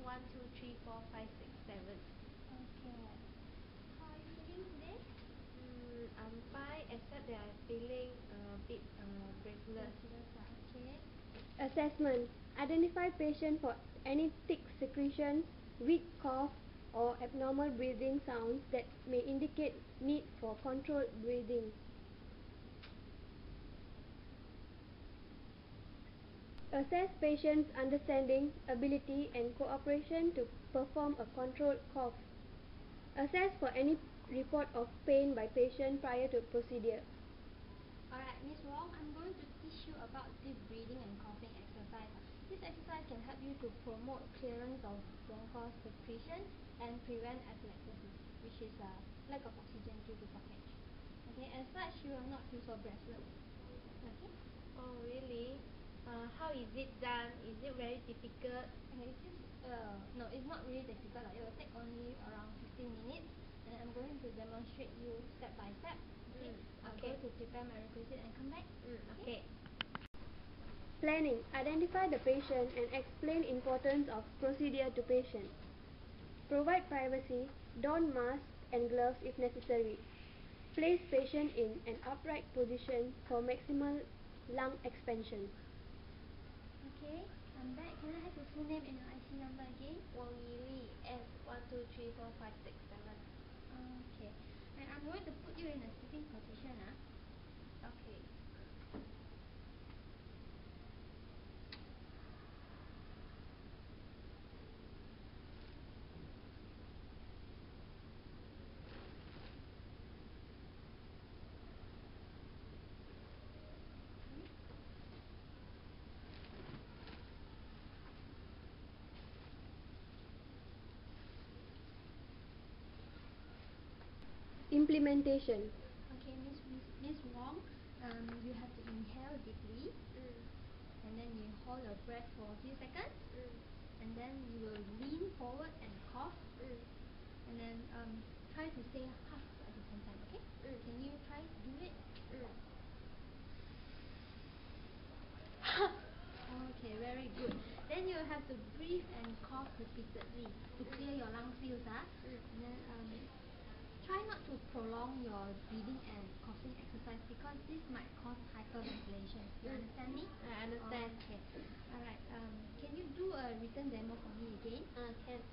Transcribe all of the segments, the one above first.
1, 2, 3, 4, 5, 6, 7. Okay. How are you feeling today? I'm fine, except that I'm feeling a bit breathless. Okay. Assessment. Identify patient for any thick secretions, weak cough, or abnormal breathing sounds that may indicate need for controlled breathing. Assess patient's understanding, ability, and cooperation to perform a controlled cough. Assess for any report of pain by patient prior to procedure. Alright, Miss Wong, I'm going to teach you about deep breathing and coughing exercise. This exercise can help you to promote clearance of bronchial secretion and prevent atelectasis, which is a lack of oxygen due to blockage. Okay, as such, you will not feel so breathless. Okay? Oh, really? How is it done? Is it very difficult? Okay, no, it's not really difficult. It will take only around 15 minutes, and I'm going to demonstrate you step by step. Okay? I'll go to prepare my requisite and come back. Okay. Planning. Identify the patient and explain importance of procedure to patient. Provide privacy. Don mask and gloves if necessary. Place patient in an upright position for maximal lung expansion. Okay, I'm back. Can I have your full name and your IC number again? Yee Li, S 1, 2, 3, 4, 5, 6, 7. Okay. And I'm going to put you in a sitting position. Okay. Implementation. Okay, Miss Wong, you have to inhale deeply, and then you hold your breath for a few seconds, and then you will lean forward and cough, and then try to say huff at the same time. Okay? Can you try to do it? Okay, very good. Then you have to breathe and cough repeatedly to clear your lung fields. And then try not to prolong your breathing and coughing exercise because this might cause hyperventilation. You understand me? I understand. Okay. Alright. Can you do a written demo for me again? Can.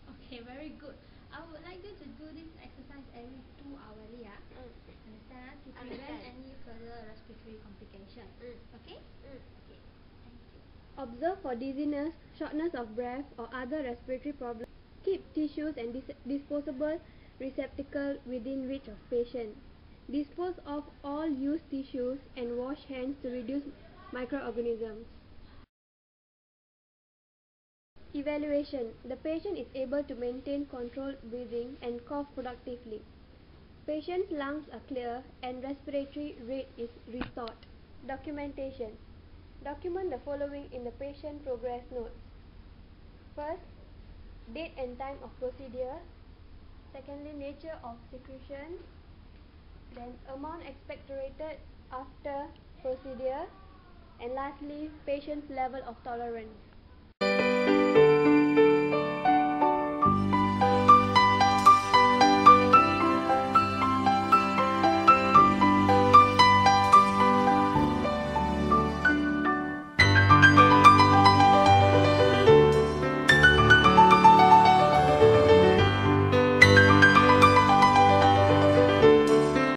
Okay, very good. I would like you to do this exercise every 2 hourly. Understand? To prevent any further respiratory complication. Okay? Okay. Thank you. Observe for dizziness, shortness of breath, or other respiratory problems. Keep tissues and disposable receptacle within reach of patient. Dispose of all used tissues and wash hands to reduce microorganisms. Evaluation. The patient is able to maintain controlled breathing and cough productively. Patient's lungs are clear and respiratory rate is restored. Documentation. Document the following in the patient progress notes. First, date and time of procedure. Secondly, nature of secretion. Then amount expectorated after procedure. And lastly, patient's level of tolerance.